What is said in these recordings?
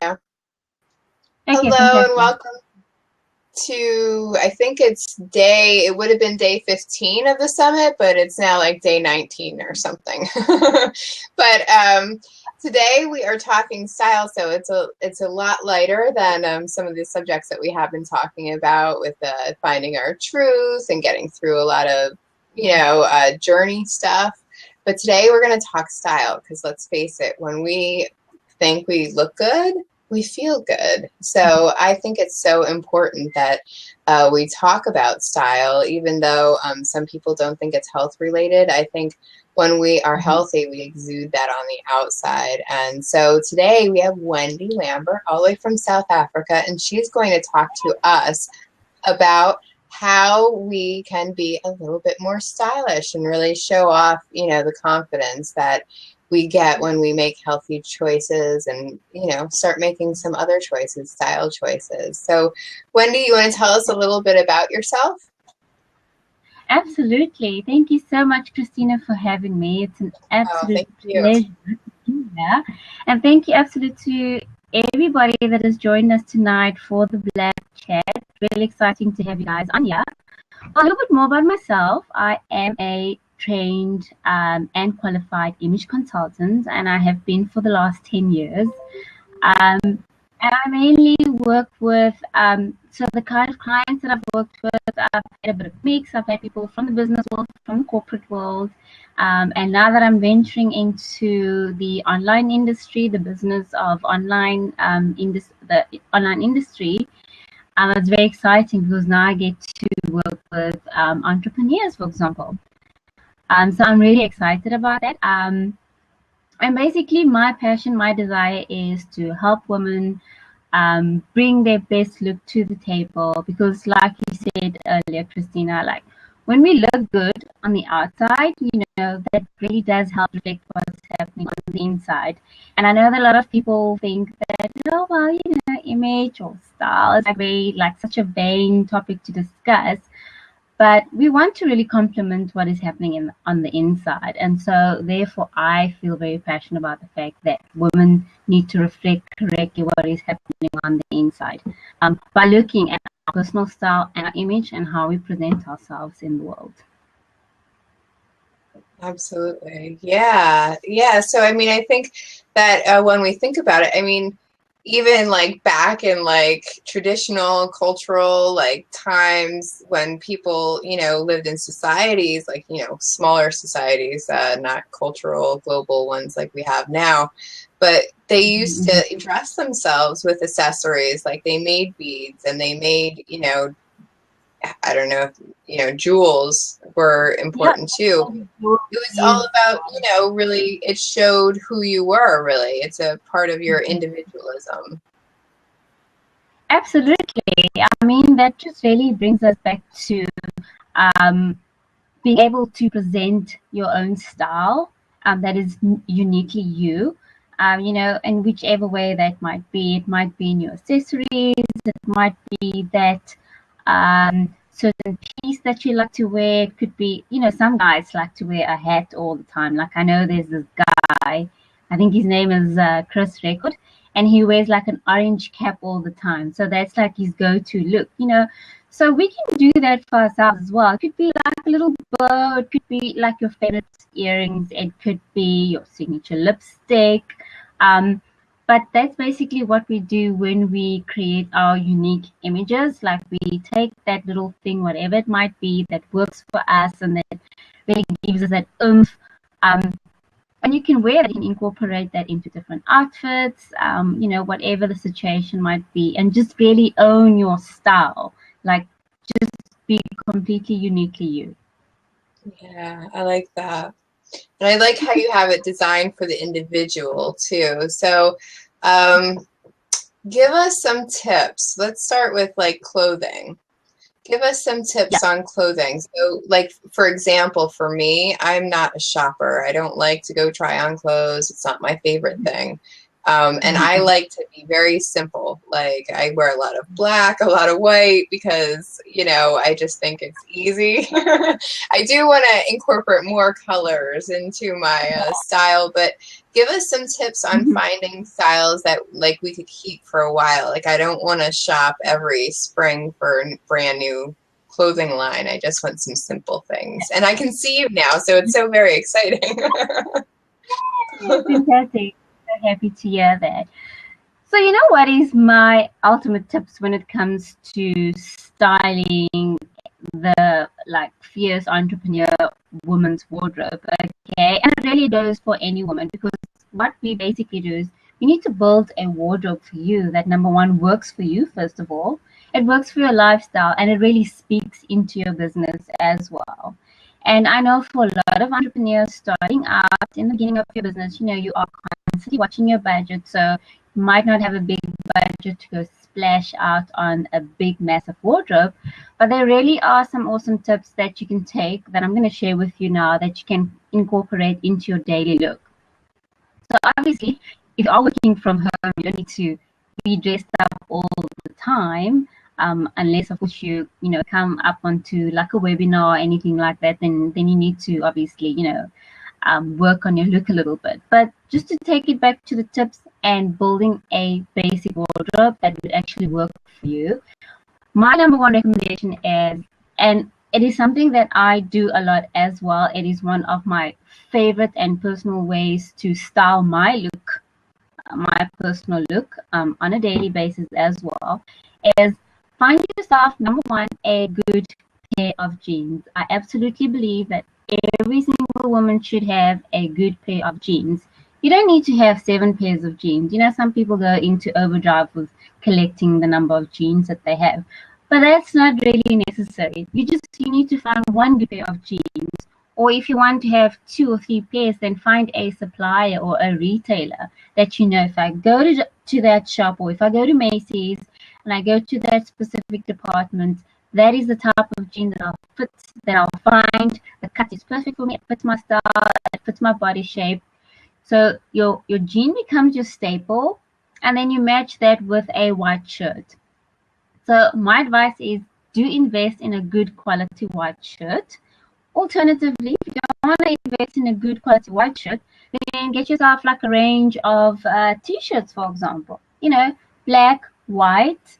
Yeah. Okay, Hello fantastic. and welcome to, I think it would have been day 15 of the summit, but it's now like day 19 or something. But today we are talking style, so it's a lot lighter than some of the subjects that we have been talking about with finding our truth and getting through a lot of, journey stuff. But today we're going to talk style because let's face it, when we think we look good, we feel good. So I think it's so important that we talk about style, even though some people don't think it's health related. I think when we are healthy, we exude that on the outside. And so today we have Wendy Lambert all the way from South Africa, and she's going to talk to us about how we can be a little bit more stylish and really show off, the confidence that we get when we make healthy choices and, start making some other choices, style choices. So, Wendy, you want to tell us a little bit about yourself? Absolutely. Thank you so much, Christina, for having me. It's an absolute pleasure to be here. And thank you absolutely to everybody that has joined us tonight for the Black Chat. Really exciting to have you guys on here. A little bit more about myself. I am a trained and qualified image consultant, and I have been for the last 10 years. And I mainly work with, so the kind of clients that I've worked with, I've had a bit of mix. I've had people from the business world, from the corporate world, and now that I'm venturing into the online industry, the business of online, the online industry, it's very exciting because now I get to work with entrepreneurs, for example. So I'm really excited about that. And basically my passion, my desire is to help women bring their best look to the table, because like you said earlier, Christina, like when we look good on the outside, that really does help reflect what's happening on the inside. And I know that a lot of people think that, oh, well, image or style is such a vain topic to discuss. But we want to really complement what is happening on the inside. And so therefore, I feel very passionate about the fact that women need to reflect correctly what is happening on the inside by looking at our personal style and our image and how we present ourselves in the world. Absolutely. Yeah. Yeah. So, I think that when we think about it, even like back in like traditional cultural like times when people, lived in societies, like, smaller societies, not cultural global ones like we have now, but they used to dress themselves with accessories. Like they made beads and they made, I don't know if, jewels were important too. It was all about, really, it showed who you were, really. It's a part of your individualism. Absolutely. That just really brings us back to being able to present your own style that is uniquely you. In whichever way that might be. It might be in your accessories. It might be that certain piece that you like to wear. It could be, some guys like to wear a hat all the time. Like I know there's this guy, I think his name is Chris Record, and he wears like an orange cap all the time. So that's like his go-to look, So we can do that for ourselves as well. It could be like a little bow. It could be like your favorite earrings. It could be your signature lipstick. But that's basically what we do when we create our unique images. Like we take that little thing, whatever it might be, that works for us and that really gives us that oomph. And you can wear it and incorporate that into different outfits, whatever the situation might be, and just really own your style. Like just be completely uniquely you. Yeah, I like that. And I like how you have it designed for the individual too. So give us some tips. Let's start with like clothing. Give us some tips on clothing. So like, for example, for me, I'm not a shopper. I don't like to go try on clothes. It's not my favorite thing. And I like to be very simple. Like I wear a lot of black, a lot of white because, I just think it's easy. I do want to incorporate more colors into my style, but give us some tips on finding styles that like we could keep for a while. Like I don't want to shop every spring for a brand new clothing line. I just want some simple things. And I can see you now, so it's so very exciting. Fantastic. So happy to hear that. So you know what is my ultimate tips when it comes to styling the like fierce entrepreneur woman's wardrobe? Okay, and it really goes for any woman, because what we basically do is you need to build a wardrobe for you that, number one, works for you. First of all, it works for your lifestyle, and it really speaks into your business as well. And I know for a lot of entrepreneurs starting out in the beginning of your business, you know, you are constantly watching your budget, so you might not have a big budget to go splash out on a big massive wardrobe, but there really are some awesome tips that you can take that I'm going to share with you now that you can incorporate into your daily look. So obviously, if you are working from home, you don't need to be dressed up all the time, unless of course you come up onto like a webinar or anything like that. Then you need to obviously work on your look a little bit. But just to take it back to the tips and building a basic wardrobe that would actually work for you, my number one recommendation is, and it is something that I do a lot as well, it is one of my favorite and personal ways to style my look, my personal look on a daily basis as well, is find yourself, number one, a good pair of jeans. I absolutely believe that every single woman should have a good pair of jeans. You don't need to have 7 pairs of jeans. You know, some people go into overdrive with collecting the number of jeans that they have, but that's not really necessary. You need to find one good pair of jeans. Or if you want to have 2 or 3 pairs, then find a supplier or a retailer that you know, if I go to that shop, or if I go to Macy's and I go to that specific department, that is the type of jean that I'll find. The cut is perfect for me. It fits my style. It fits my body shape. So your jean becomes your staple, and then you match that with a white shirt. So my advice is, do invest in a good quality white shirt. Alternatively, if you don't want to invest in a good quality white shirt, then get yourself like a range of t-shirts, for example. You know, black, white.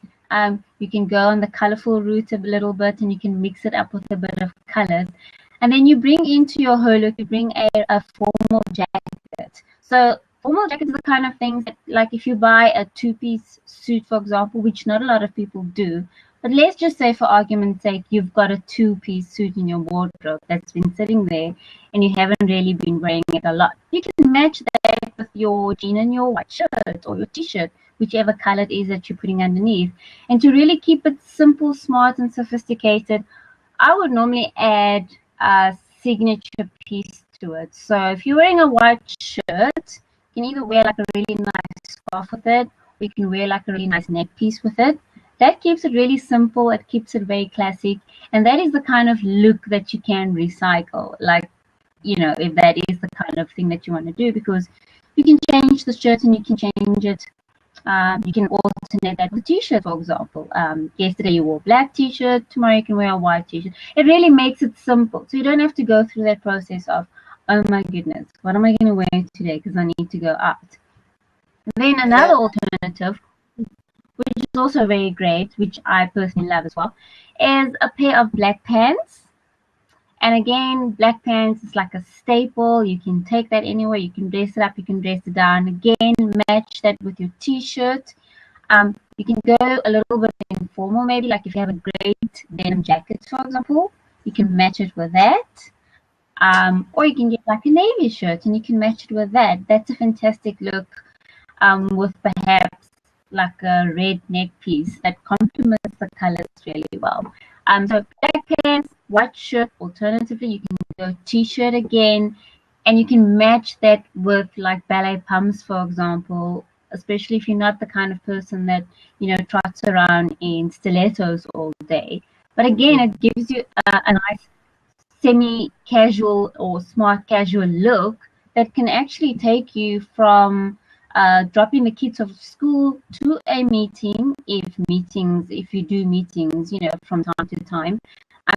You can go on the colorful route a little bit, and you can mix it up with a bit of colors. And then you bring into your whole look, you bring a formal jacket. So formal jacket is the kind of things that, like if you buy a 2-piece suit, for example, which not a lot of people do, but let's just say for argument's sake, you've got a 2-piece suit in your wardrobe that's been sitting there and you haven't really been wearing it a lot. You can match that with your jean and your white shirt or your t-shirt, whichever color it is that you're putting underneath. And to really keep it simple, smart, and sophisticated, I would normally add a signature piece to it. So if you're wearing a white shirt, you can either wear like a really nice scarf with it, or you can wear like a really nice neck piece with it. That keeps it really simple. It keeps it very classic. And that is the kind of look that you can recycle. Like, you know, if that is the kind of thing that you want to do, because you can change the shirt and you can change it. You can alternate that with t-shirt, for example. Yesterday you wore a black t-shirt, tomorrow you can wear a white t-shirt. It really makes it simple. So you don't have to go through that process of, oh my goodness, what am I going to wear today because I need to go out. Then another alternative, which is also very great, which I personally love as well, is a pair of black pants. And again, black pants is like a staple. You can take that anywhere. You can dress it up. You can dress it down. Again, match that with your t-shirt. You can go a little bit informal, maybe like if you have a great denim jacket, for example, you can match it with that. Or you can get like a navy shirt and you can match it with that. That's a fantastic look with perhaps like a red neck piece that complements the colors really well. So black pants, white shirt. Alternatively, you can go t-shirt again, and you can match that with like ballet pumps, for example. Especially if you're not the kind of person that trots around in stilettos all day. But again, it gives you a nice semi-casual or smart casual look that can actually take you from dropping the kids off school to a meeting, if you do meetings, from time to time.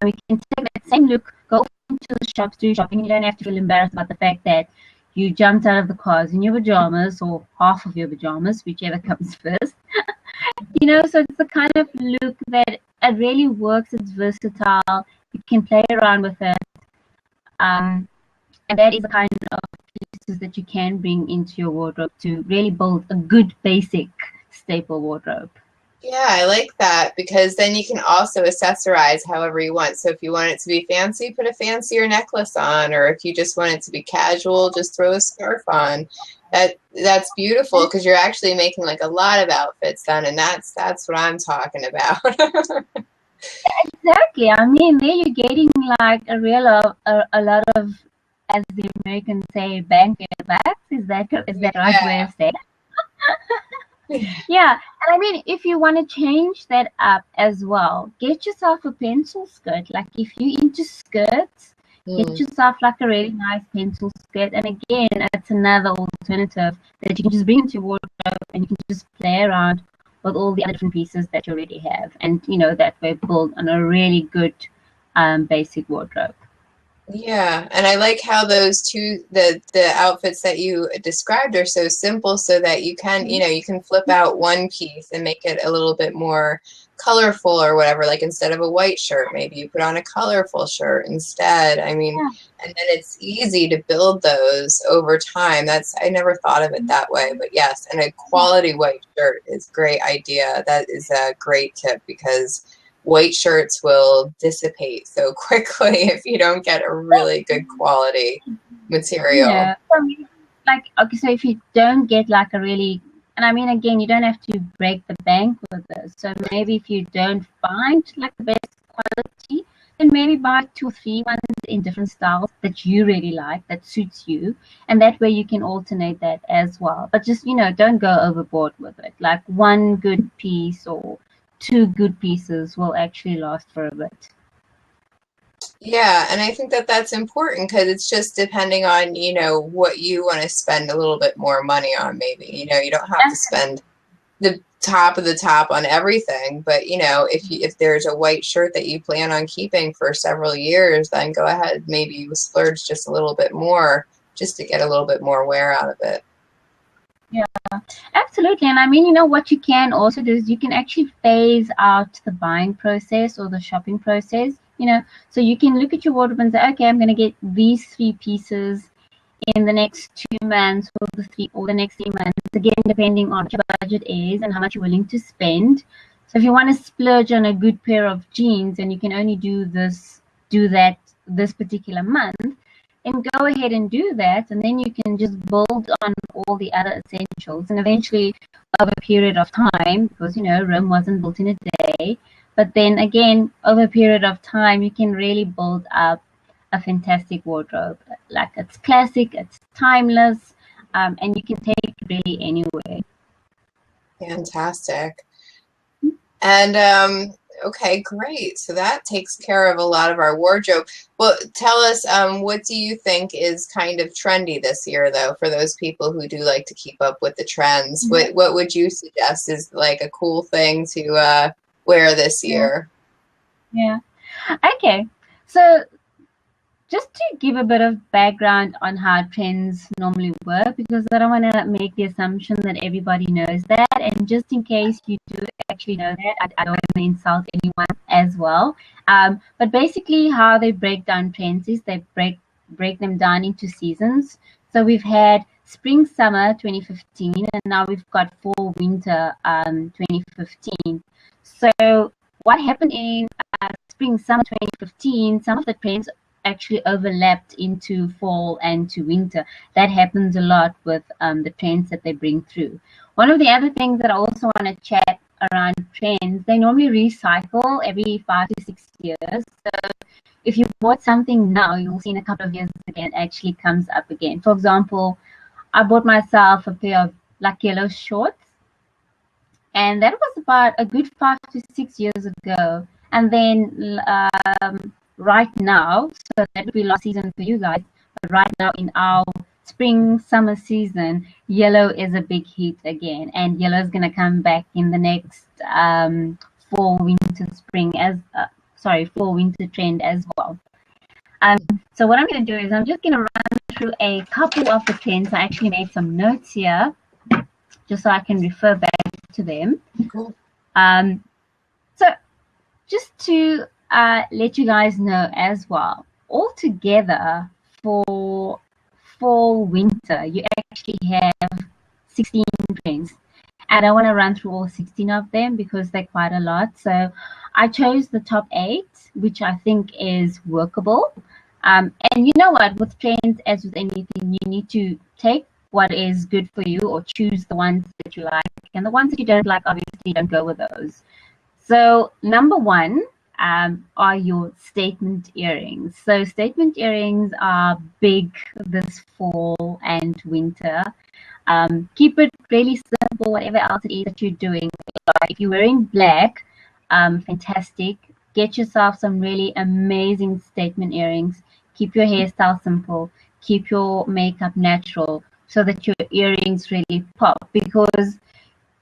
You can take that same look, go into the shops, do shopping. You don't have to feel embarrassed about the fact that you jumped out of the cars in your pajamas or half of your pajamas, whichever comes first. So it's the kind of look that it really works. It's versatile. You can play around with it. And that is the kind of pieces that you can bring into your wardrobe to really build a good basic staple wardrobe. Yeah, I like that because then you can also accessorize however you want. So if you want it to be fancy, put a fancier necklace on, or if you just want it to be casual, just throw a scarf on. That's beautiful because you're actually making like a lot of outfits then, and that's what I'm talking about. Exactly. I mean, there you're getting like a lot of, as the Americans say, bang in the back. Is that the right way of saying it? Yeah. And I mean, if you want to change that up as well, get yourself a pencil skirt. Like if you're into skirts, get yourself like a really nice pencil skirt. And again, it's another alternative that you can just bring into your wardrobe and you can just play around with all the other different pieces that you already have, and that way build on a really good basic wardrobe. Yeah, and I like how those two the outfits that you described are so simple so that you can, you can flip out one piece and make it a little bit more colorful or whatever. Like instead of a white shirt, maybe you put on a colorful shirt instead. I mean, and then it's easy to build those over time. I never thought of it that way, but yes, and a quality white shirt is a great idea. That is a great tip because white shirts will dissipate so quickly if you don't get a really good quality material. Yeah. So if you don't get like a really, and I mean, again, you don't have to break the bank with this. So maybe if you don't find like the best quality, then maybe buy 2 or 3 ones in different styles that you really like, that suits you. And that way you can alternate that as well. But just, don't go overboard with it. Like one good piece or 2 good pieces will actually last for a bit. Yeah, and I think that that's important because it's just depending on, what you want to spend a little bit more money on maybe. You don't have to spend the top of the top on everything, but if there's a white shirt that you plan on keeping for several years, then go ahead, maybe you splurge just a little bit more just to get a little bit more wear out of it. Yeah, absolutely. And I mean, what you can also do is you can actually phase out the buying process or the shopping process, so you can look at your wardrobe and say, okay, I'm going to get these 3 pieces in the next 2 months or the next 3 months, again, depending on what your budget is and how much you're willing to spend. So if you want to splurge on a good pair of jeans and you can only do that this particular month, and go ahead and do that, and then you can just build on all the other essentials, and eventually over a period of time, because Rome wasn't built in a day, but then again over a period of time you can really build up a fantastic wardrobe. Like it's classic, it's timeless, and you can take it really anywhere. Fantastic. And okay, great. So that takes care of a lot of our wardrobe. Well, tell us, what do you think is kind of trendy this year, though, for those people who do like to keep up with the trends? What would you suggest is like a cool thing to wear this year? Yeah. Okay. So just to give a bit of background on how trends normally work, because I don't want to make the assumption that everybody knows that, and just in case you do actually know that, I don't want to insult anyone as well. But basically how they break down trends is they break them down into seasons. So we've had spring summer 2015, and now we've got fall winter 2015. So what happened in spring summer 2015, some of the trends actually overlapped into fall and to winter. That happens a lot with the trends that they bring through. One of the other things that I also want to chat around trends, they normally recycle every 5 to 6 years. So if you bought something now, you'll see in a couple of years again, it actually comes up again. For example, I bought myself a pair of like yellow shorts, and that was about a good 5 to 6 years ago. And then right now, so that would be last season for you guys, but right now in our spring summer season, yellow is a big hit again, and yellow is going to come back in the next fall winter trend as well. So what I'm going to do is I'm just going to run through a couple of the trends. I actually made some notes here just so I can refer back to them. Cool. So just to let you guys know as well, altogether for fall winter, you actually have 16 trends. I don't want to run through all 16 of them because they're quite a lot. So I chose the top 8, which I think is workable. And you know what, with trends, as with anything, you need to take what is good for you or choose the ones that you like. And the ones that you don't like, obviously, don't go with those. So number 1 are your statement earrings. So statement earrings are big this fall and winter. Keep it really simple, whatever else it is that you're doing. Like if you're wearing black, fantastic. Get yourself some really amazing statement earrings. Keep your hairstyle simple. Keep your makeup natural so that your earrings really pop. Because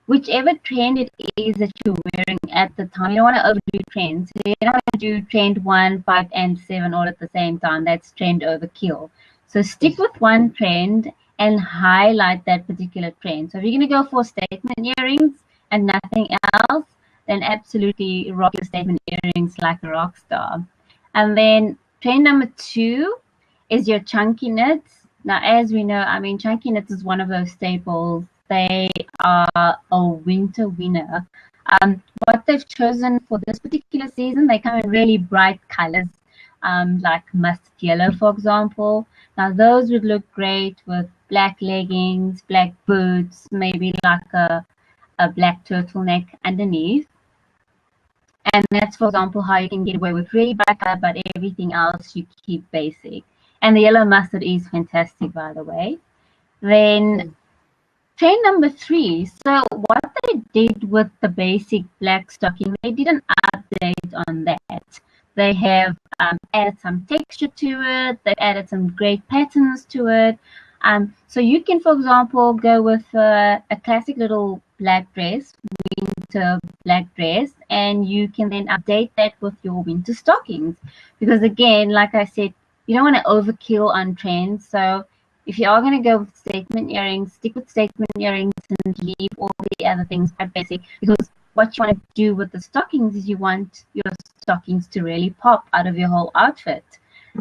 whichever trend it is that you're wearing at the time, you don't want to overdo trends. So you don't want to do trend 1, 5, and 7 all at the same time. That's trend overkill. So stick with one trend and highlight that particular trend. So if you're going to go for statement earrings and nothing else, then absolutely rock your statement earrings like a rock star. And then trend number 2 is your chunky knits. Now, as we know, I mean, chunky knits is one of those staples. They are a winter winner. What they've chosen for this particular season, they come in really bright colors, like mustard yellow, for example. Now, those would look great with black leggings, black boots, maybe like a black turtleneck underneath. And that's, for example, how you can get away with really bright color, but everything else you keep basic. And the yellow mustard is fantastic, by the way. Then trend number 3. So what they did with the basic black stocking, they did an update on that. They have added some texture to it. They've added some great patterns to it. So you can, for example, go with a classic little black dress, winter black dress, and you can then update that with your winter stockings. Because again, like I said, you don't want to overkill on trends. So if you are going to go with statement earrings, stick with statement earrings and leave all the other things quite basic. Because what you want to do with the stockings is you want your stockings to really pop out of your whole outfit.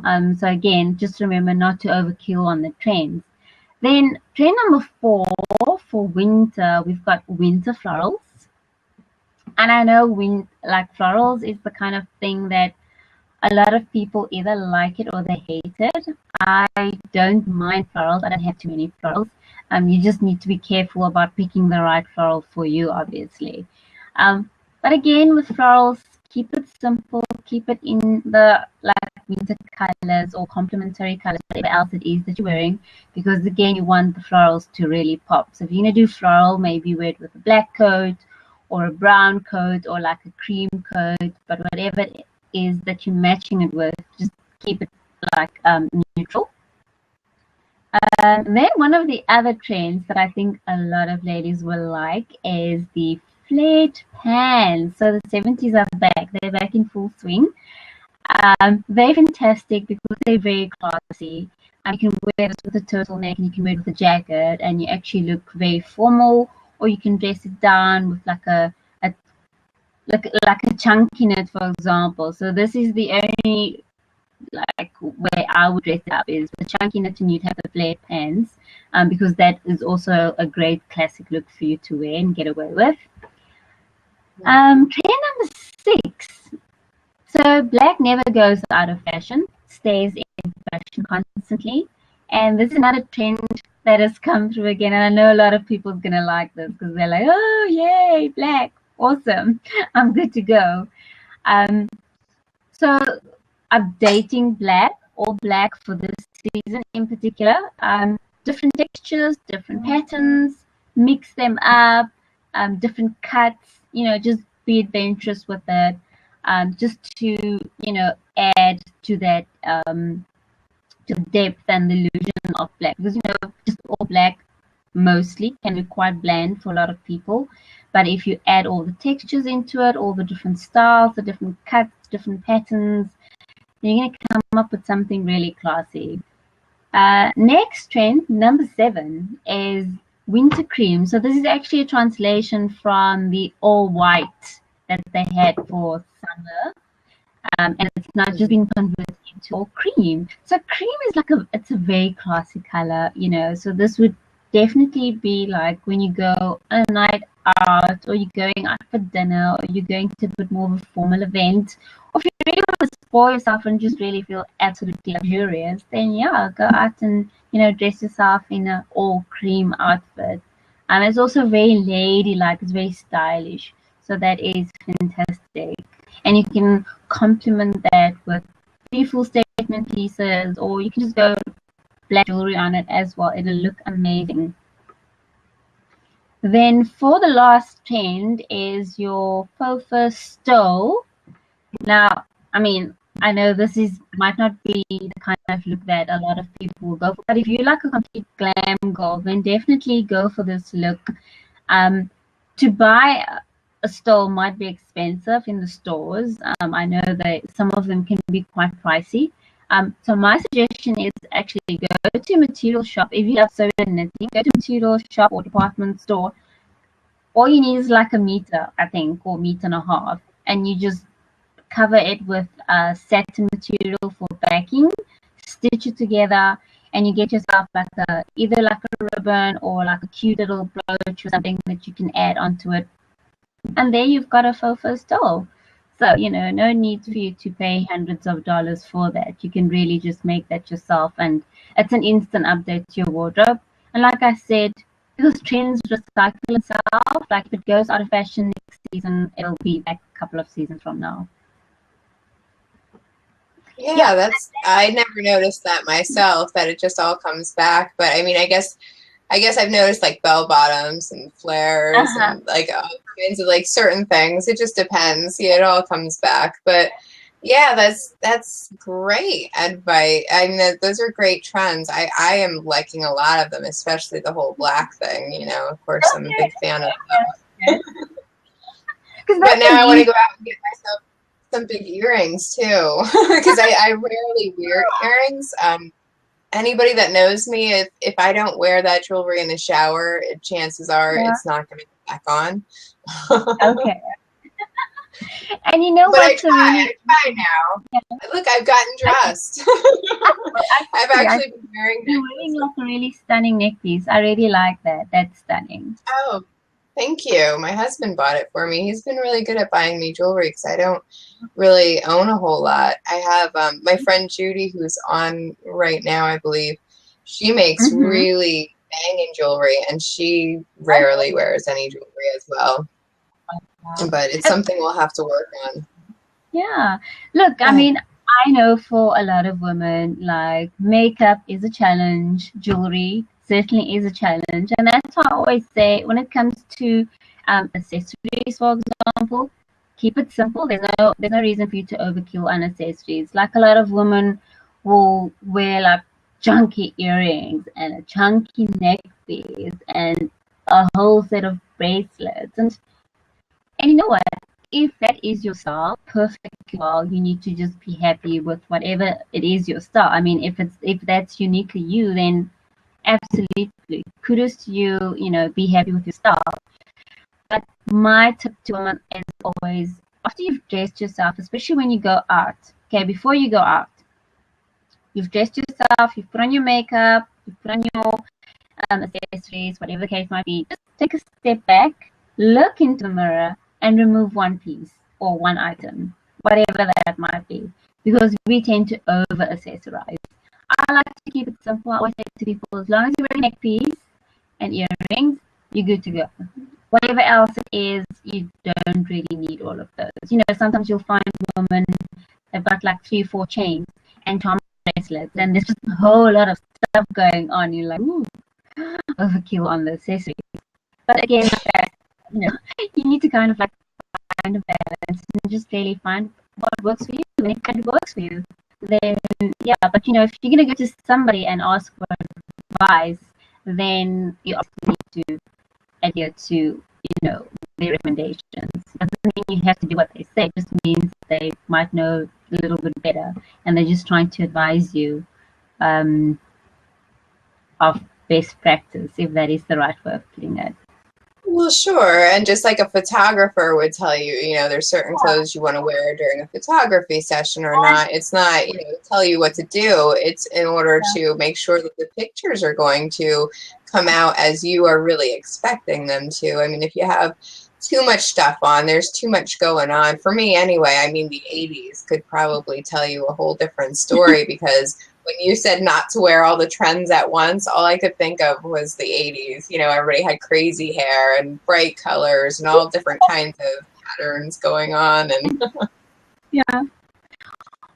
So again, just remember not to overkill on the trends. Then trend number 4 for winter, we've got winter florals. And I know like florals is the kind of thing that a lot of people either like it or they hate it. I don't mind florals. I don't have too many florals. You just need to be careful about picking the right floral for you, obviously. But again, with florals, keep it simple. Keep it in the like winter colors or complementary colors, whatever else it is that you're wearing, because again, you want the florals to really pop. So if you're going to do floral, maybe wear it with a black coat or a brown coat or like a cream coat, but whatever it is that you're matching it with, just keep it like neutral. Then one of the other trends that I think a lot of ladies will like is the flared pants. So the 70s are back. They're back in full swing. They're fantastic because they're very classy. You can wear this with a turtleneck and you can wear it with a jacket and you actually look very formal, or you can dress it down with like a chunky knit, for example. So this is the only like way I would dress it up is with a chunky knit and you'd have the flared pants, because that is also a great classic look for you to wear and get away with. Trend number 6. So black never goes out of fashion, stays in fashion constantly. And this is another trend that has come through again. And I know a lot of people are going to like this because they're like, oh, yay, black. Awesome. I'm good to go. So updating black, all black for this season in particular. Different textures, different patterns, mix them up, different cuts, just be adventurous with it. Just to, add to that, to the depth and the illusion of black. Because, just all black mostly can be quite bland for a lot of people. But if you add all the textures into it, all the different styles, the different cuts, different patterns, then you're going to come up with something really classy. Next trend, number 7, is winter cream. So this is actually a translation from the all white that they had for summer. And it's now just been converted into all cream. So cream is like it's a very classy color, you know. So this would definitely be like when you go on a night out, or you're going out for dinner, or you're going to a bit more of a formal event, or if you really want to spoil yourself and just really feel absolutely luxurious, then yeah, go out and, you know, dress yourself in an all cream outfit. And it's also very ladylike, it's very stylish. So that is fantastic. And you can complement that with beautiful statement pieces, or you can just go black jewelry on it as well. It'll look amazing. Then for the last trend is your faux fur stole. Now, I mean, I know this might not be the kind of look that a lot of people will go for, but if you like a complete glam girl, then definitely go for this look. To buy a stole might be expensive in the stores. I know that some of them can be quite pricey. So my suggestion is actually go to a material shop. If you love sewing and knitting, go to a material shop or department store. All you need is like a meter, I think, or meter and a half, and you just cover it with satin material for backing, stitch it together, and you get yourself like either like a ribbon or like a cute little brooch or something that you can add onto it. And there you've got a faux fur stole. So, you know, no need for you to pay hundreds of dollars for that. You can really just make that yourself, and it's an instant update to your wardrobe. And like I said, because trends recycle itself, like if it goes out of fashion next season, it'll be back a couple of seasons from now. Yeah, I never noticed that myself, that it just all comes back. But I mean, I guess I've noticed like bell bottoms and flares and like all kinds of like certain things. It just depends. Yeah, it all comes back. But yeah, that's great advice. I mean, those are great trends. I am liking a lot of them, especially the whole black thing. You know, of course, I'm a big fan of that. But now I want to go out and get myself some big earrings too, because I rarely wear earrings. Anybody that knows me, if I don't wear that jewelry in the shower, chances are it's not going to get back on. Okay. And you know what? I try now. Yeah. Look, I've gotten dressed. I've actually been wearing. You're wearing like a really stunning necklace. I really like that. That's stunning. Oh, thank you. My husband bought it for me. He's been really good at buying me jewelry because I don't really own a whole lot. I have my friend Judy, who's on right now, I believe. She makes really banging jewelry, and she rarely wears any jewelry as well. But it's something we'll have to work on. Yeah. Look, I mean, I know for a lot of women, like makeup is a challenge, jewelry certainly is a challenge. And that's why I always say when it comes to accessories, for example, keep it simple. There's no reason for you to overkill on accessories. Like a lot of women will wear like chunky earrings and a chunky necklace and a whole set of bracelets. And you know what? If that is your style, perfectly well, you need to just be happy with whatever it is your style. I mean, if that's uniquely you, then absolutely kudos to you. You know, be happy with your style. But my tip to women is always, after you've dressed yourself, especially when you go out. Okay, before you go out, you've dressed yourself, you've put on your makeup, you've put on your accessories, whatever the case might be. Just take a step back, look into the mirror, and remove one piece or one item, whatever that might be, because we tend to over accessorize. I like to keep it simple. I always say to people, as long as you wear a neck piece and earrings, you're good to go. Whatever else it is, you don't really need all of those. You know, sometimes you'll find women have got like 3 or 4 chains and charm bracelets, and there's just a whole lot of stuff going on. You're like, ooh, overkill on the accessories. But again, you know, you need to kind of like find a balance and just really find what works for you. And if it works for you, then yeah. But you know, if you're gonna go to somebody and ask for advice, then you also need to adhere to, you know, their recommendations. Doesn't mean you have to do what they say. It just means they might know a little bit better, and they're just trying to advise you of best practice, if that is the right way of putting it. Well, sure. And just like a photographer would tell you, there's certain clothes you want to wear during a photography session or not. It's not, tell you what to do. It's in order to make sure that the pictures are going to come out as you are really expecting them to. I mean, if you have too much stuff on, there's too much going on. For me, anyway, I mean, the 80s could probably tell you a whole different story because when you said not to wear all the trends at once, all I could think of was the 80s. Everybody had crazy hair and bright colors and all different kinds of patterns going on. And yeah.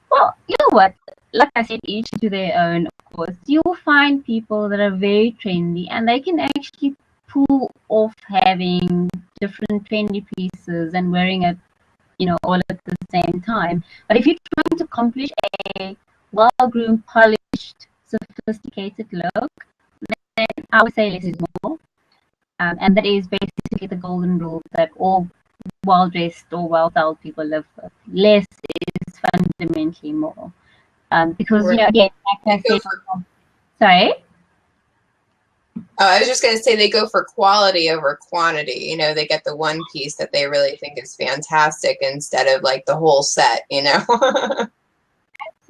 Well, you know what? Like I said, each to their own, of course. You'll find people that are very trendy and they can actually pull off having different trendy pieces and wearing it, all at the same time. But if you're trying to accomplish a well-groomed, polished, sophisticated look, then I would say less is more. And that is basically the golden rule that all well-dressed or well-styled people live with. Less is fundamentally more. Because, again, like I said, sorry? I was just going to say they go for quality over quantity. They get the one piece that they really think is fantastic instead of like the whole set,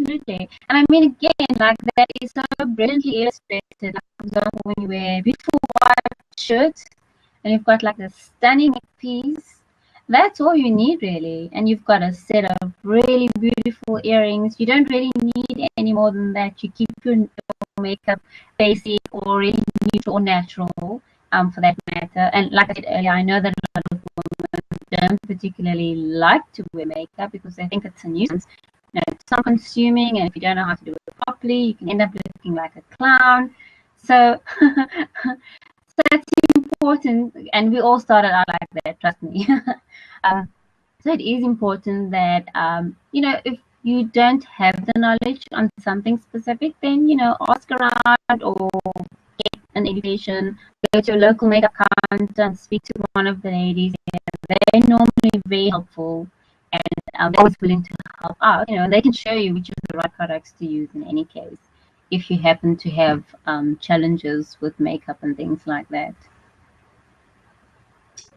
Absolutely. And I mean, again, like that is so brilliantly illustrated. Like, for example, when you wear a beautiful white shirt and you've got like a stunning piece, that's all you need really. And you've got a set of really beautiful earrings. You don't really need any more than that. You keep your makeup basic or really neutral or natural, for that matter. And like I said earlier, I know that a lot of women don't particularly like to wear makeup because they think it's a nuisance. It's time consuming, and if you don't know how to do it properly, you can end up looking like a clown. So, so that's important, and we all started out like that, trust me. So it is important that, if you don't have the knowledge on something specific, then, ask around or get an education, go to a local makeup counter and speak to one of the ladies. They're normally very helpful. And they're always willing to help out. They can show you which of the right products to use in any case, if you happen to have challenges with makeup and things like that.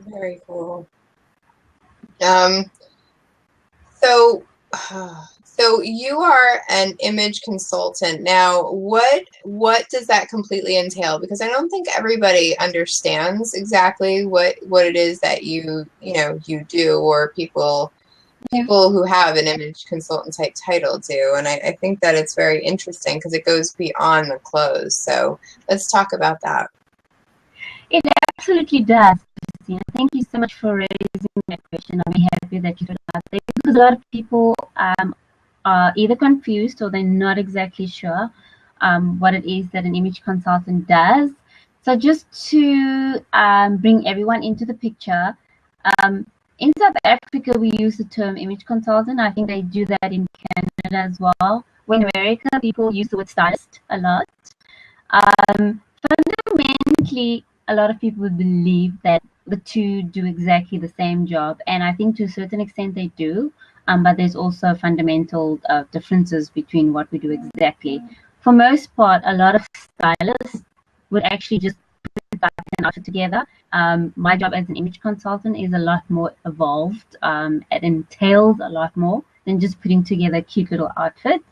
Very cool. So you are an image consultant now. What does that completely entail? Because I don't think everybody understands exactly what it is that you do, or people who have an image consultant type title do. And I think that it's very interesting because it goes beyond the clothes. So let's talk about that. It absolutely does, Christina. Thank you so much for raising that question. I'm happy that you put it out there because a lot of people are either confused or they're not exactly sure what it is that an image consultant does. So just to bring everyone into the picture, in South Africa, we use the term image consultant. I think they do that in Canada as well. In America, people use the word stylist a lot. Fundamentally, a lot of people believe that the two do exactly the same job. And I think to a certain extent they do. But there's also fundamental differences between what we do exactly. For most part, a lot of stylists would actually just put an outfit together. My job as an image consultant is a lot more evolved. It entails a lot more than just putting together a cute little outfit.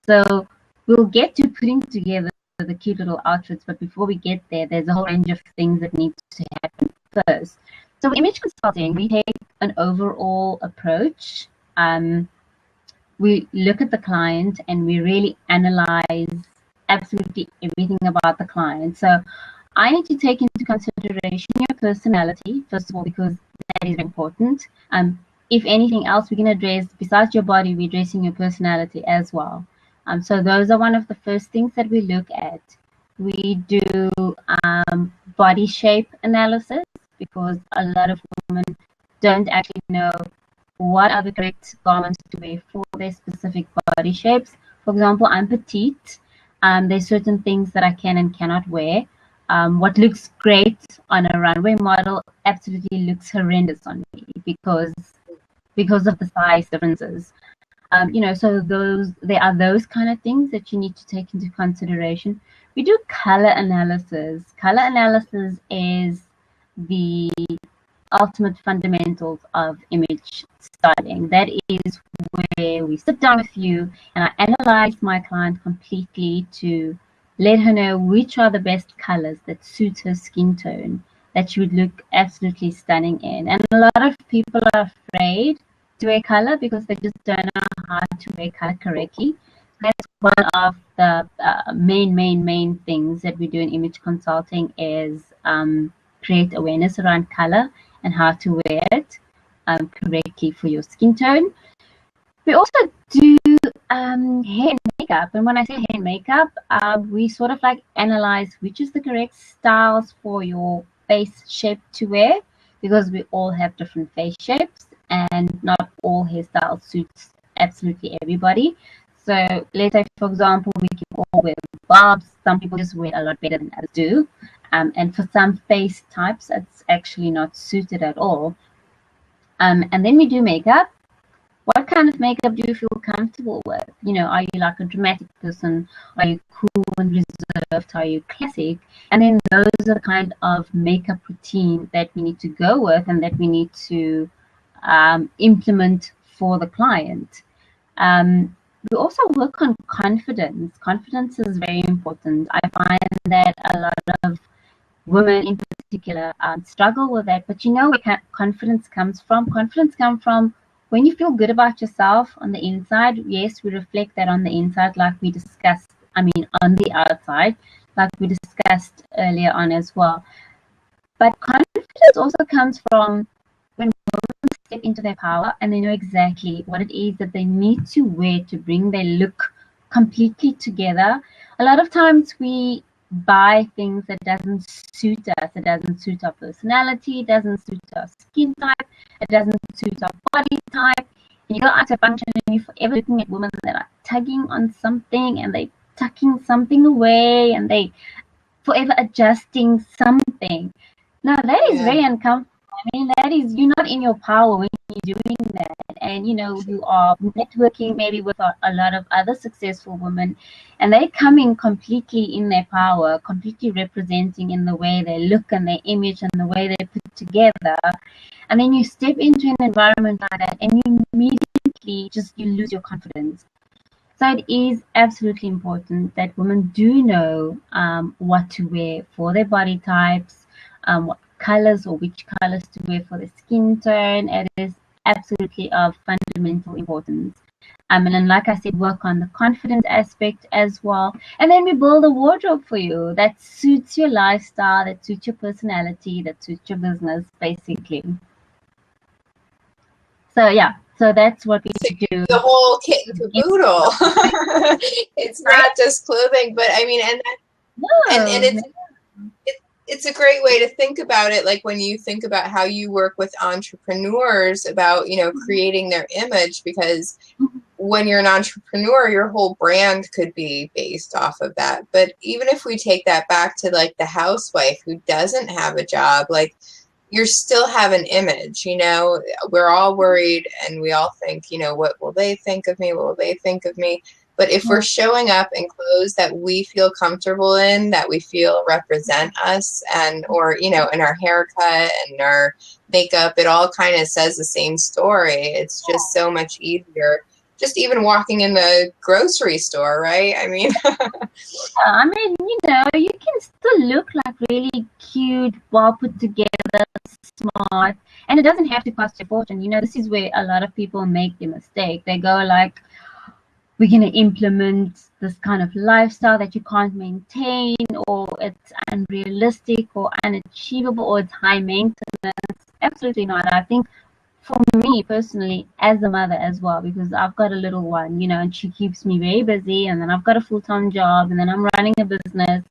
So we'll get to putting together the cute little outfits, but before we get there, there's a whole range of things that need to happen first. So image consulting, we take an overall approach. We look at the client and we really analyze absolutely everything about the client. So I need to take into consideration your personality, first of all, because that is important. If anything else we can address, besides your body, we're addressing your personality as well. So those are one of the first things that we look at. We do body shape analysis because a lot of women don't actually know what are the correct garments to wear for their specific body shapes. For example, I'm petite. There's certain things that I can and cannot wear. What looks great on a runway model absolutely looks horrendous on me because of the size differences. So there are those kind of things that you need to take into consideration. we do color analysis. Color analysis is the ultimate fundamentals of image styling. That is where we sit down with you and I analyze my client completely to let her know which are the best colors that suit her skin tone, that she would look absolutely stunning in. And a lot of people are afraid to wear color because they just don't know how to wear color correctly. That's one of the main things that we do in image consulting is create awareness around color and how to wear it correctly for your skin tone. We also do hair and makeup. And when I say hair and makeup, we sort of like analyze which is the correct styles for your face shape to wear, because we all have different face shapes and not all hairstyles suits absolutely everybody. So let's say, for example, we can all wear bobs. Some people just wear a lot better than others do. And for some face types, it's actually not suited at all. And then we do makeup. What kind of makeup do you feel comfortable with? You know, are you like a dramatic person? Are you cool and reserved? Are you classic? And then those are the kind of makeup routine that we need to go with and that we need to implement for the client. We also work on confidence. Confidence is very important. I find that a lot of women in particular struggle with that. But you know where confidence comes from? Confidence comes from when you feel good about yourself on the inside. Yes, we reflect that on the inside like we discussed, on the outside, like we discussed earlier on as well. But confidence also comes from when women step into their power and they know exactly what it is that they need to wear to bring their look completely together. A lot of times we buy things that doesn't suit us. It doesn't suit our personality. It doesn't suit our skin type. It doesn't suit our body type. And you go out to a function and you're forever looking at women that are tugging on something and they tucking something away and they forever adjusting something. Now that is very uncomfortable. That is, you're not in your power when you're doing that. And, you know, you are networking maybe with a lot of other successful women, and they're coming completely in their power, completely representing in the way they look and their image and the way they put together. And then you step into an environment like that and you immediately you lose your confidence. So it is absolutely important that women do know what to wear for their body types, what colors or which colors to wear for the skin tone. It is absolutely of fundamental importance. And then, like I said, work on the confidence aspect as well. And then we build a wardrobe for you that suits your lifestyle, that suits your personality, that suits your business, basically. So yeah, so that's what we do. The whole kit and caboodle. It's not just clothing, but I mean, it's a great way to think about it. Like when you think about how you work with entrepreneurs about, you know, creating their image, because when you're an entrepreneur, your whole brand could be based off of that. But even if we take that back to like the housewife who doesn't have a job, like you still have an image, you know. We're all worried and we all think, you know, what will they think of me? What will they think of me? But if we're showing up in clothes that we feel comfortable in, that we feel represent us, and or, you know, in our haircut and our makeup, it all kind of says the same story. It's just so much easier. Just even walking in the grocery store, right? I mean, you know, you can still look like really cute, well put together, smart, and it doesn't have to cost a fortune. You know, this is where a lot of people make the mistake. They go like, we're going to implement this kind of lifestyle that you can't maintain, or it's unrealistic or unachievable, or it's high maintenance. Absolutely not. I think for me personally, as a mother as well, because I've got a little one, you know, and she keeps me very busy, and then I've got a full-time job, and then I'm running a business.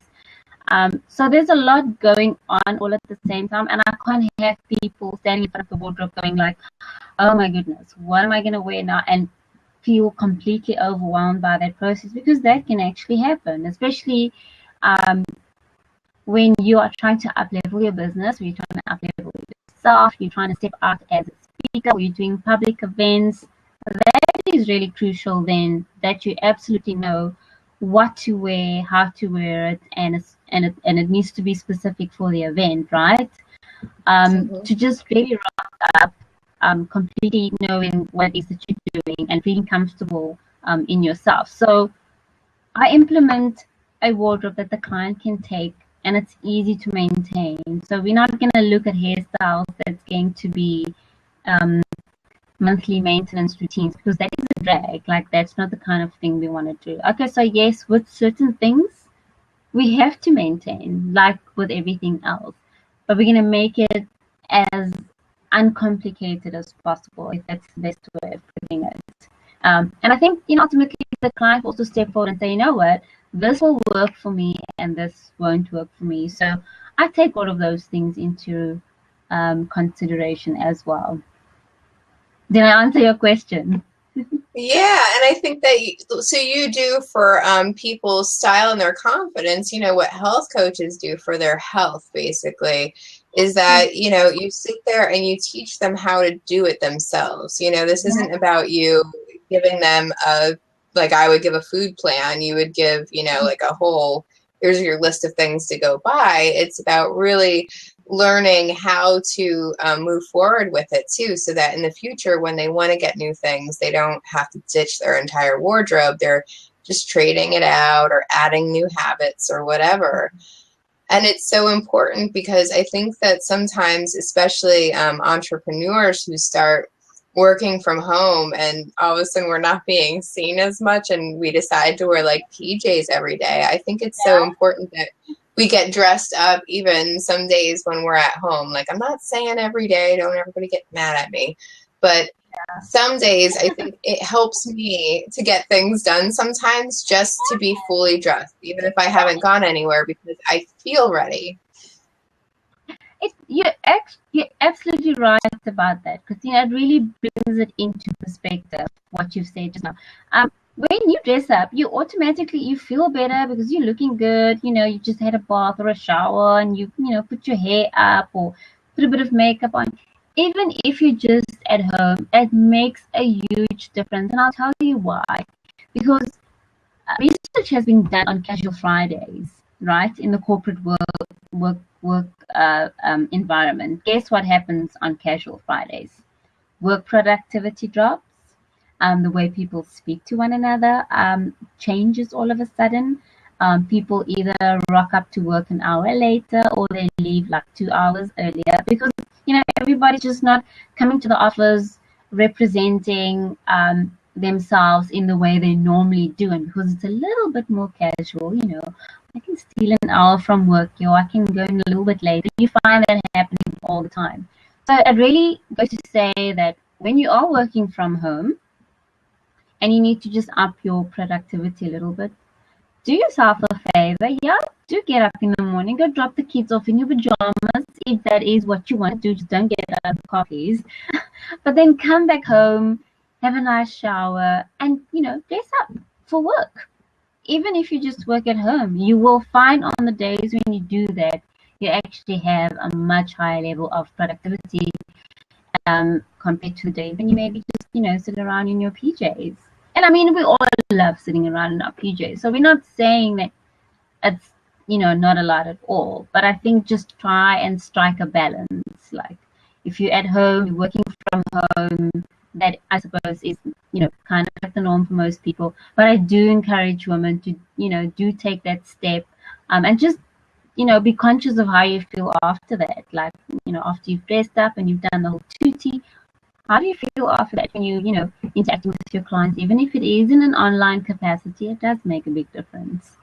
So there's a lot going on all at the same time, and I can't have people standing in front of the wardrobe going like, oh my goodness, what am I going to wear now? And feel completely overwhelmed by that process, because that can actually happen, especially when you are trying to up-level your business, or you're trying to up-level yourself, you're trying to step out as a speaker, or you're doing public events. That is really crucial then, that you absolutely know what to wear, how to wear it, and it needs to be specific for the event, right? To just really rock up, completely knowing what it is that you're doing and feeling comfortable in yourself. So I implement a wardrobe that the client can take and it's easy to maintain. So we're not going to look at hairstyles that's going to be monthly maintenance routines, because that is a drag. Like, that's not the kind of thing we want to do. Okay, so yes, with certain things we have to maintain, like with everything else, but we're going to make it as uncomplicated as possible, if that's the best way of putting it. And I think, ultimately the client will also step forward and say, you know what, this will work for me and this won't work for me. So I take all of those things into consideration as well. Did I answer your question? Yeah, and I think that you do for people's style and their confidence, what health coaches do for their health, basically, is that, you sit there and you teach them how to do it themselves. This isn't about you giving them like I would give a food plan. You would give, like a whole, here's your list of things to go buy. It's about really learning how to move forward with it too, so that in the future when they want to get new things, they don't have to ditch their entire wardrobe. They're just trading it out or adding new habits or whatever. And it's so important because I think that sometimes, especially entrepreneurs who start working from home and all of a sudden we're not being seen as much and we decide to wear like PJs every day, I think it's so important that we get dressed up even some days when we're at home. Like, I'm not saying every day, don't everybody get mad at me, but some days I think it helps me to get things done sometimes, just to be fully dressed, even if I haven't gone anywhere, because I feel ready. You're absolutely right about that, because it really brings it into perspective, what you've said just now. When you dress up, you feel better because you're looking good. You just had a bath or a shower and you put your hair up or put a bit of makeup on. Even if you're just at home, it makes a huge difference. And I'll tell you why. Because research has been done on casual Fridays, right? In the corporate work environment. Guess what happens on casual Fridays? Work productivity drops. The way people speak to one another changes all of a sudden. People either rock up to work an hour later or they leave like 2 hours earlier, because everybody's just not coming to the office representing themselves in the way they normally do. And because it's a little bit more casual, I can steal an hour from work, I can go in a little bit later. You find that happening all the time. So it really goes to say that when you are working from home, and you need to just up your productivity a little bit, do yourself a favor. Do get up in the morning, go drop the kids off in your pajamas, if that is what you want to do. Just don't get out of the coffees. But then come back home, have a nice shower, and dress up for work. Even if you just work at home, you will find on the days when you do that, you actually have a much higher level of productivity compared to the days when you maybe just sit around in your PJs. And I mean, we all love sitting around in our PJs. So we're not saying that it's, not allowed at all. But I think just try and strike a balance. Like, if you're at home, you're working from home, that I suppose is, kind of like the norm for most people. But I do encourage women to, do take that step and just, be conscious of how you feel after that. Like, after you've dressed up and you've done the whole tutti, how do you feel after that when you, interacting with your clients? Even if it is in an online capacity, it does make a big difference.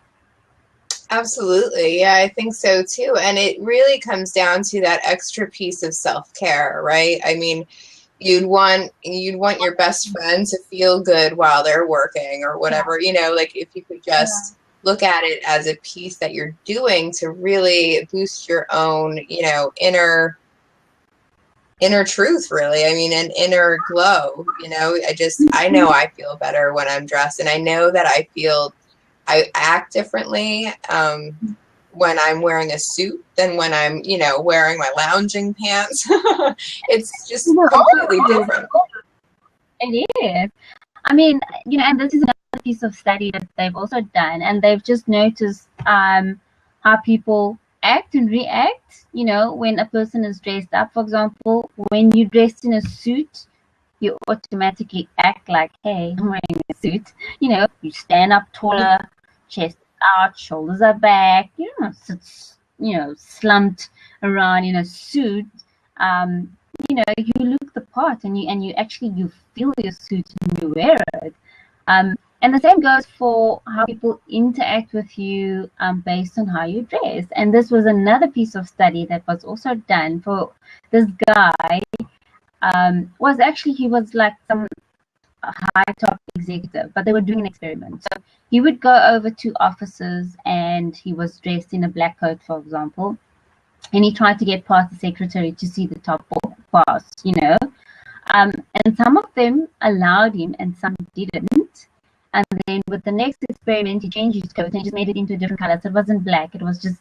Absolutely. Yeah, I think so too. And it really comes down to that extra piece of self-care, right? I mean, you'd want your best friend to feel good while they're working or whatever, like if you could just look at it as a piece that you're doing to really boost your own, inner truth, really. I mean, an inner glow, I know I feel better when I'm dressed, and I know that I act differently when I'm wearing a suit than when I'm, wearing my lounging pants. It's just completely different. It is. I mean, and this is piece of study that they've also done, and they've just noticed how people act and react, you know, when a person is dressed up. For example, when you're dressed in a suit, you automatically act like, hey, I'm wearing a suit. You know, you stand up taller, chest out, shoulders are back, you don't sit, you know, slumped around in a suit. You know, you look the part, and you actually you feel your suit and you wear it. And the same goes for how people interact with you based on how you dress. And this was another piece of study that was also done for this guy. Was actually, he was like some high top executive, but they were doing an experiment. So he would go over to offices and he was dressed in a black coat, for example, and he tried to get past the secretary to see the top pass, you know. And some of them allowed him and some didn't. And then with the next experiment, he changed his coat and he just made it into a different color. So it wasn't black, it was just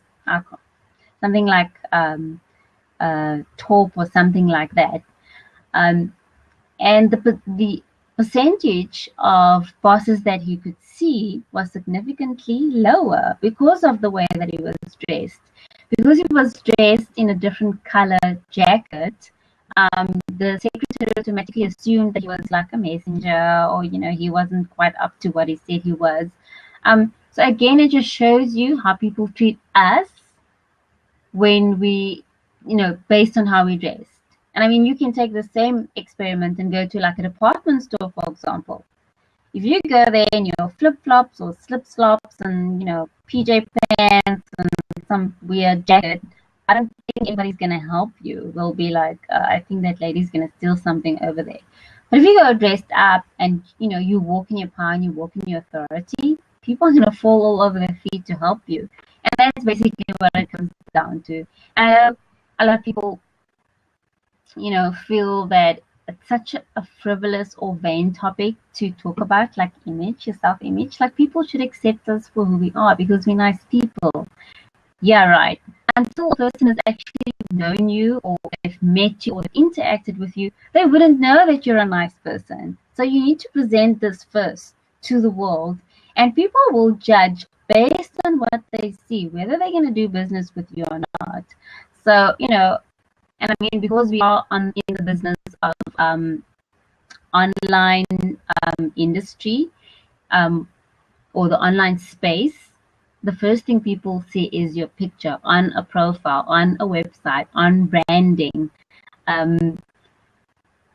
something like taupe or something like that. And the percentage of bosses that he could see was significantly lower because of the way that he was dressed. Because he was dressed in a different color jacket, the secretary automatically assumed that he was like a messenger, or, you know, he wasn't quite up to what he said he was. So again, it just shows you how people treat us when we, you know, based on how we dress. And I mean, you can take the same experiment and go to like a department store, for example. If you go there in your flip-flops or slip-slops and, you know, PJ pants and some weird jacket, I don't think anybody's going to help you. They'll be like, I think that lady's going to steal something over there. But if you go dressed up and, you know, you walk in your power and you walk in your authority, people are going to fall all over their feet to help you. And that's basically what it comes down to. And a lot of people, you know, feel that it's such a frivolous or vain topic to talk about, like image, your self-image. Like, people should accept us for who we are because we're nice people. Yeah, right. Until a person has actually known you or they've met you or they've interacted with you, they wouldn't know that you're a nice person. So you need to present this first to the world, and people will judge based on what they see, whether they're going to do business with you or not. So, you know, and I mean, because we are in the business of online industry or the online space, the first thing people see is your picture on a profile, on a website, on branding. And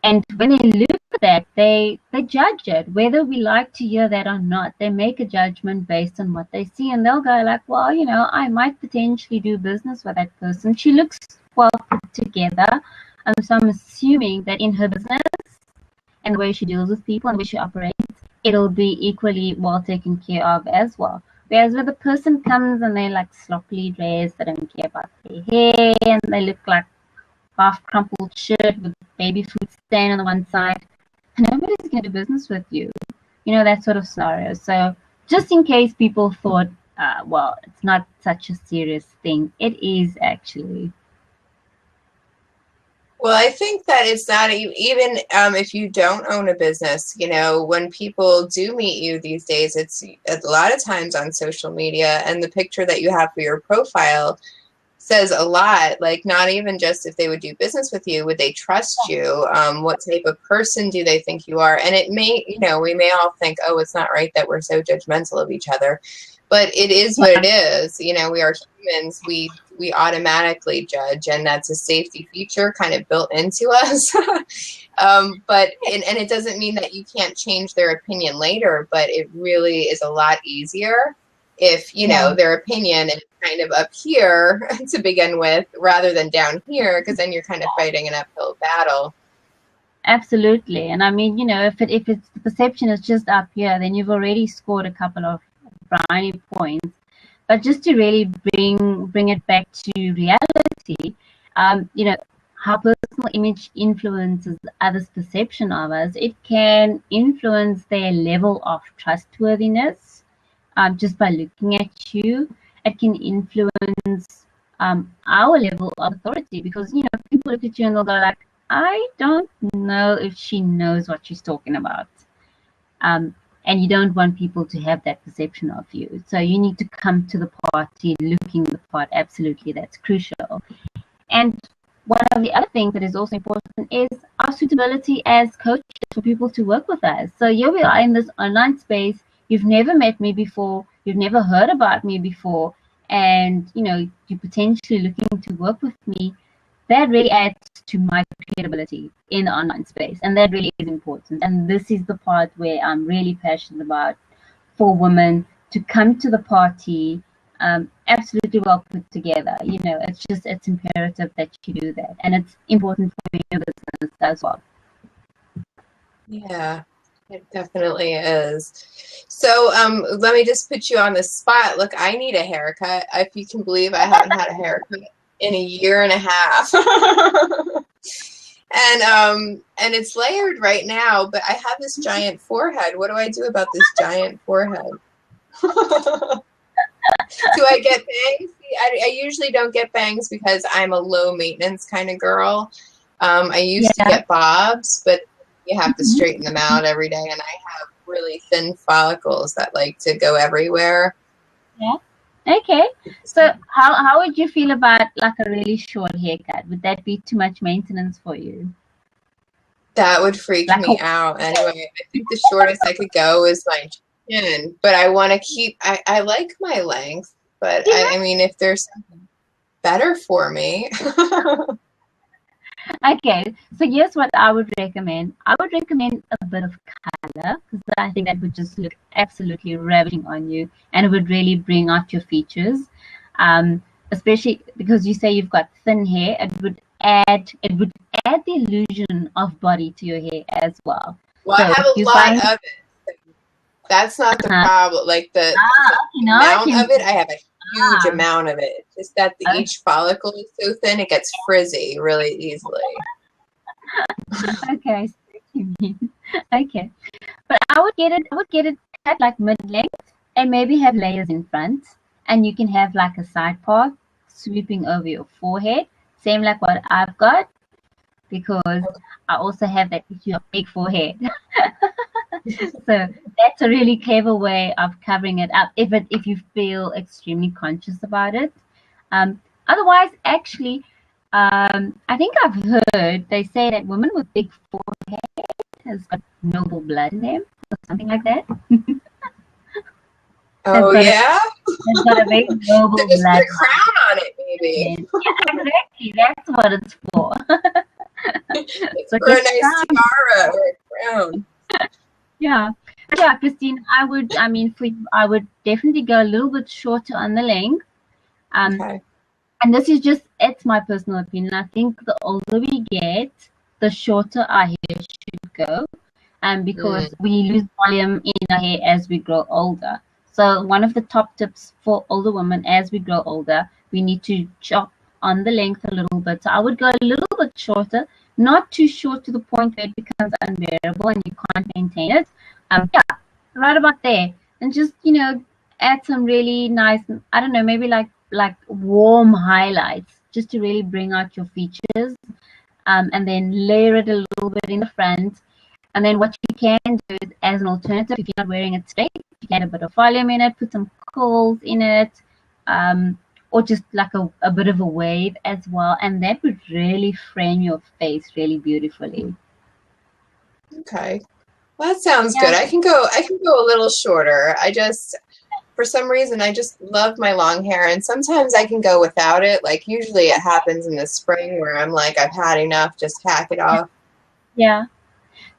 when they look at that, they judge it, whether we like to hear that or not. They make a judgment based on what they see, and they'll go like, well, you know, I might potentially do business with that person. She looks well put together. So I'm assuming that in her business and the way she deals with people and the way she operates, it'll be equally well taken care of as well. Whereas when the person comes and they're like sloppily dressed, they don't care about their hair, and they look like half crumpled shirt with baby food stain on the one side, nobody's going to do business with you. You know, that sort of scenario. So just in case people thought, well, it's not such a serious thing, it is actually. Well, I think that it's not even if you don't own a business, you know, when people do meet you these days, it's a lot of times on social media, and the picture that you have for your profile says a lot. Like, not even just if they would do business with you, would they trust you? What type of person do they think you are? And it may, you know, we may all think, oh, it's not right that we're so judgmental of each other. But it is what it is. You know, we are humans. We automatically judge, and that's a safety feature kind of built into us. But it doesn't mean that you can't change their opinion later, but it really is a lot easier if, you know, their opinion is kind of up here to begin with rather than down here, because then you're kind of fighting an uphill battle. Absolutely. And I mean, you know, if it's the perception is just up here, then you've already scored a couple of brownie points. But just to really bring it back to reality, you know, how personal image influences others' perception of us, it can influence their level of trustworthiness just by looking at you. It can influence our level of authority, because, you know, people look at you and they'll go like, I don't know if she knows what she's talking about. and you don't want people to have that perception of you. So you need to come to the party looking the part. Absolutely, that's crucial. And one of the other things that is also important is our suitability as coaches for people to work with us. So here we are in this online space. You've never met me before. You've never heard about me before. And, you know, you're potentially looking to work with me. That really adds to my credibility in the online space. And that really is important. And this is the part where I'm really passionate about for women to come to the party absolutely well put together. You know, it's imperative that you do that. And it's important for your business as well. Yeah, it definitely is. So let me just put you on the spot. Look, I need a haircut. If you can believe I haven't had a haircut in 1.5 years. And it's layered right now, but I have this giant forehead. What do I do about this giant forehead? Do I get bangs? I usually don't get bangs because I'm a low maintenance kind of girl. I used to get bobs, but you have to straighten them out every day, and I have really thin follicles that like to go everywhere. Yeah. Okay. So how would you feel about like a really short haircut? Would that be too much maintenance for you? That would freak me out. Anyway, I think the shortest I could go is my chin, but I want to keep, I like my length, but I mean, if there's something better for me. Okay, so here's what I would recommend. I would recommend a bit of color, because I think that would just look absolutely ravishing on you, and it would really bring out your features. Especially because you say you've got thin hair, it would add the illusion of body to your hair as well. Well, so I have a lot of it. That's not the problem. Like the amount of it, I have a huge amount of it. It's just that each follicle is so thin, it gets frizzy really easily. Okay, so you mean. Okay, but I would get it cut like mid-length, and maybe have layers in front, and you can have like a side part sweeping over your forehead, same like what I've got, because I also have that issue of big forehead. So that's a really clever way of covering it up if you feel extremely conscious about it. Otherwise, actually, I think I've heard they say that women with big forehead has got noble blood in them, or something like that. Oh, yeah? It's got a very noble blood. Just put a crown on it, maybe. Yeah, exactly. That's what it's for. It's for a nice tiara or a crown. Yeah. But yeah, Christine, I would definitely go a little bit shorter on the length. Okay. And this is it's my personal opinion. I think the older we get, the shorter our hair should go. Because we lose volume in our hair as we grow older. So one of the top tips for older women as we grow older, we need to chop on the length a little bit. So I would go a little bit shorter, not too short to the point where it becomes unbearable and you can't maintain it. Yeah, right about there. And just, add some really nice, I don't know, maybe like warm highlights just to really bring out your features. And then layer it a little bit in the front. And then what you can do is, as an alternative, if you're not wearing it straight, you can add a bit of volume in it, put some curls in it, or just like a bit of a wave as well. And that would really frame your face really beautifully. Okay. Well, that sounds good. I can go a little shorter. For some reason, I just love my long hair, and sometimes I can go without it. Like usually it happens in the spring where I'm like, I've had enough, just hack it off. Yeah.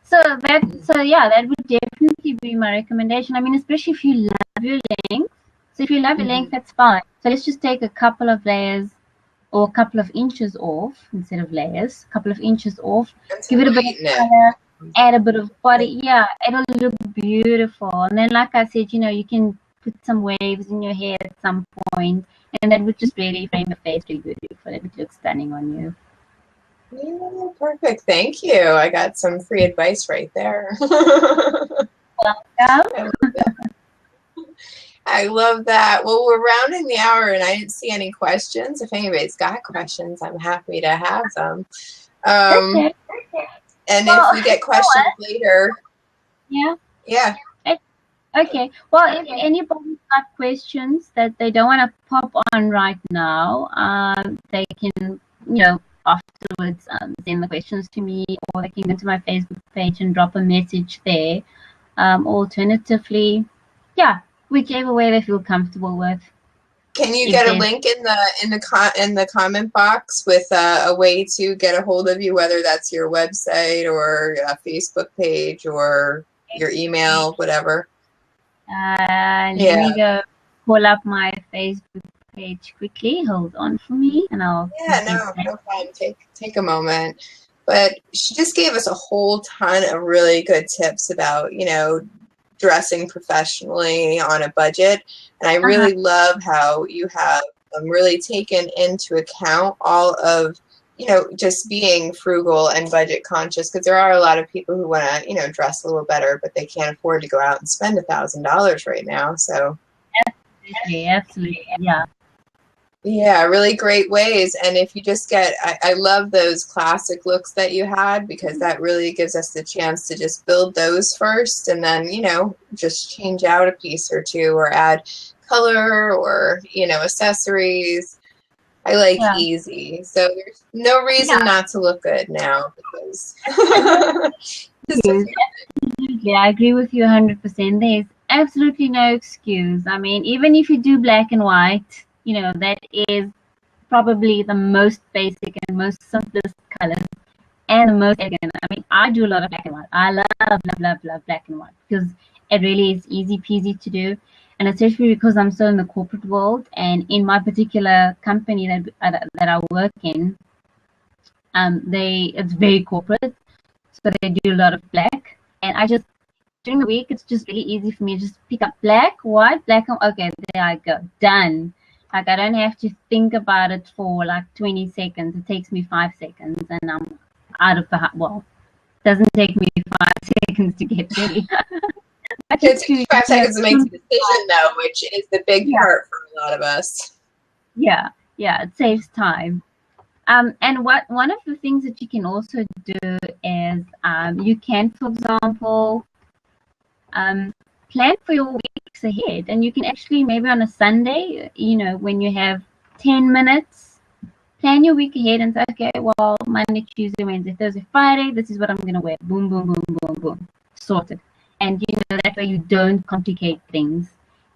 So that would definitely be my recommendation. I mean, especially if you love your length. So if you love your length, that's fine. So let's just take a couple of layers or a couple of inches off instead of layers. A couple of inches off. Give it a bit of color. Add a bit of body. Yeah, it'll look beautiful. And then, like I said, you can put some waves in your hair at some point, and that would just really frame your face really beautiful. It would look stunning on you. Yeah, perfect. Thank you. I got some free advice right there. Welcome. I love that. Well, we're rounding the hour, and I didn't see any questions. If anybody's got questions, I'm happy to have them. Okay. And if we get questions later. Yeah. Yeah. Okay. Well, if anybody's got questions that they don't want to pop on right now, they can, afterwards send the questions to me, or they can go to my Facebook page and drop a message there. Alternatively, yeah, whichever way they feel comfortable with. Can you get a link in the comment box with a way to get a hold of you, whether that's your website or a Facebook page or your email, whatever? Let me go pull up my Facebook page quickly. Hold on for me, and I'll. Yeah, no problem. Take a moment. But she just gave us a whole ton of really good tips about, dressing professionally on a budget. And I really love how you have really taken into account all of, just being frugal and budget conscious, because there are a lot of people who want to, dress a little better, but they can't afford to go out and spend $1,000 right now. So absolutely, yeah. Yeah, really great ways. And if you just I love those classic looks that you had, because that really gives us the chance to just build those first and then, just change out a piece or two or add color or, accessories. I like easy. So there's no reason not to look good now, because absolutely, I agree with you 100%. There's absolutely no excuse. I mean, even if you do black and white, that is probably the most basic and most simplest colors and the most elegant. I mean, I do a lot of black and white. I love black and white, because it really is easy peasy to do. And especially because I'm still in the corporate world, and in my particular company that I work in, it's very corporate, so they do a lot of black. And I just, during the week, it's just really easy for me to just pick up black, white, black, and okay, there I go, done. Like, I don't have to think about it for like 20 seconds. It takes me 5 seconds, and I'm out of the house. Well, it doesn't take me 5 seconds to get ready. It takes 5 seconds to make the decision, though, which is the big part for a lot of us. Yeah, it saves time. And one of the things that you can also do is you can, for example, plan for your weeks ahead, and you can actually, maybe on a Sunday, when you have 10 minutes, plan your week ahead and say, okay, well, Monday, Tuesday, Wednesday, Thursday, Friday, this is what I'm going to wear. Boom, boom, boom, boom, boom. Sorted. And, that way you don't complicate things,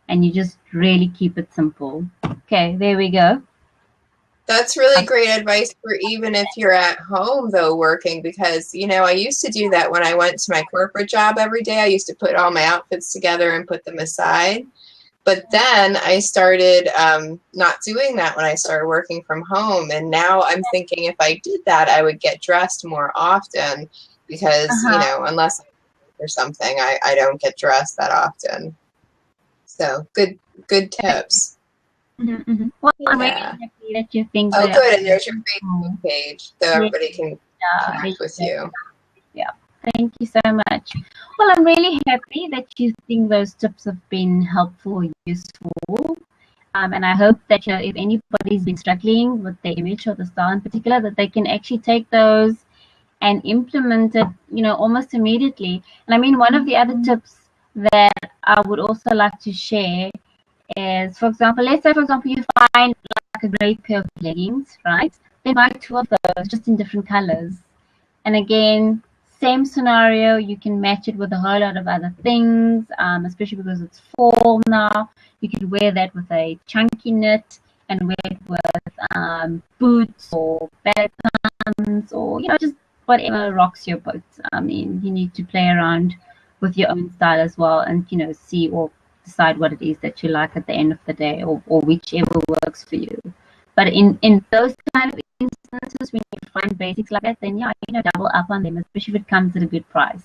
and you just really keep it simple. Okay, there we go. That's really great advice for even if you're at home, though, working, because, I used to do that when I went to my corporate job every day. I used to put all my outfits together and put them aside. But then I started not doing that when I started working from home. And now I'm thinking if I did that, I would get dressed more often, because, unless or something, I don't get dressed that often. So good tips. Mm-hmm, mm-hmm. Well, I'm really happy that you think that. Oh, good. And there's your Facebook page, so everybody can connect with you. Yeah. Thank you so much. Well, I'm really happy that you think those tips have been helpful, useful. And I hope that if anybody's been struggling with the image or the style in particular, that they can actually take those and implement it, almost immediately. And I mean, one of the other tips that I would also like to share is, for example, let's say, you find like a great pair of leggings, right? Then buy 2 of those, just in different colors. And again, same scenario, you can match it with a whole lot of other things, especially because it's fall now. You can wear that with a chunky knit, and wear it with boots or ballet pants, or, just whatever rocks your boat. I mean, you need to play around with your own style as well, and, see or decide what it is that you like at the end of the day, or whichever works for you. But in those kind of instances, when you find basics like that, then double up on them, especially if it comes at a good price.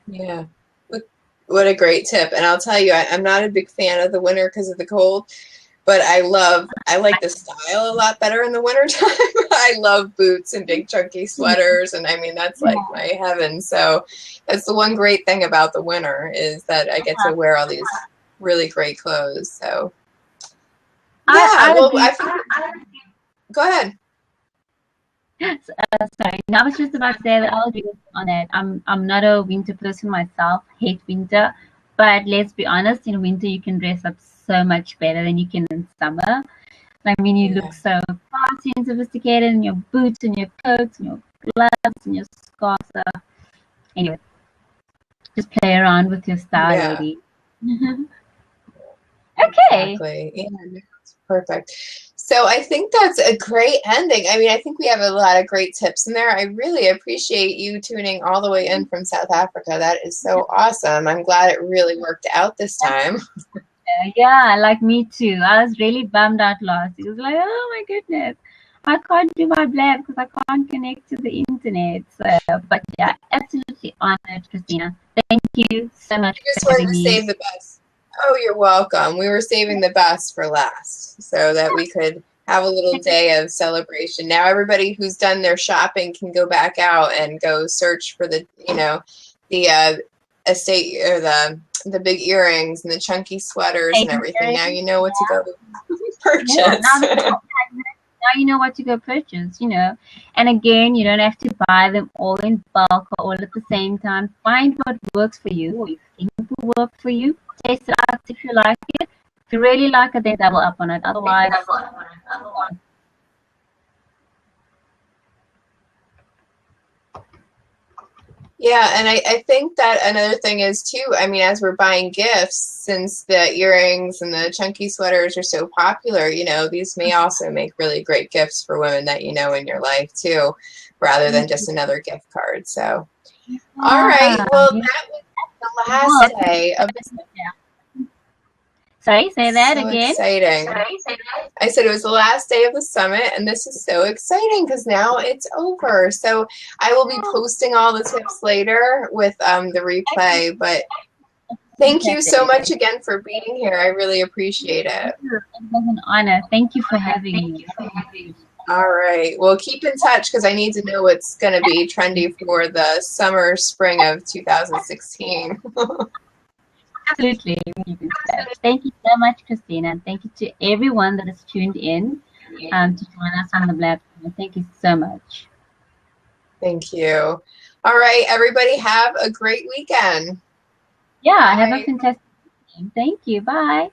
Yeah, what a great tip. And I'll tell you, I'm not a big fan of the winter because of the cold, but I like the style a lot better in the wintertime. I love boots and big chunky sweaters, and I mean, that's like my heaven. So that's the one great thing about the winter, is that I get to wear all these really great clothes. So yeah, go ahead. Sorry, no, I was just about to say that I'll agree on that. I'm not a winter person myself, hate winter, but let's be honest, in winter you can dress up so much better than you can in summer. I mean, you look so classy and sophisticated in your boots and your coats and your gloves and your scarves. So anyway, just play around with your style, lady. Okay. Exactly. Yeah, that's perfect. So I think that's a great ending. I mean, I think we have a lot of great tips in there. I really appreciate you tuning all the way in from South Africa. That is so awesome. I'm glad it really worked out this time. Yeah, like me too. I was really bummed out last. It was like, oh my goodness, I can't do my blab because I can't connect to the internet. So, but yeah, absolutely honored, Christina. Thank you so much You just for wanted having to me. save the best. Oh, you're welcome. We were saving the best for last so that we could have a little day of celebration. Now everybody who's done their shopping can go back out and go search for the, the estate or the big earrings and the chunky sweaters and everything. Now you know what to go purchase. Yeah, now you know what to go purchase, And again, you don't have to buy them all in bulk or all at the same time. Find what works for you, or you think will work for you. Taste it out if you like it. If you really like it, then double up on it. Otherwise, yeah, and I think that another thing is too, I mean, as we're buying gifts, since the earrings and the chunky sweaters are so popular, these may also make really great gifts for women that you know in your life too, rather than just another gift card. So, all right, well, that was the last day of the Sorry, say that so again. Exciting. I said it was the last day of the summit, and this is so exciting because now it's over. So I will be posting all the tips later with the replay. But thank you so much again for being here. I really appreciate it. It was an honor. Thank you for having me. All right. Well, keep in touch because I need to know what's going to be trendy for the summer, spring of 2016. Absolutely. Thank you so much, Christina, and thank you to everyone that has tuned in to join us on the platform. Thank you so much. Thank you. All right, everybody, have a great weekend. Yeah, have a fantastic weekend. Thank you. Bye.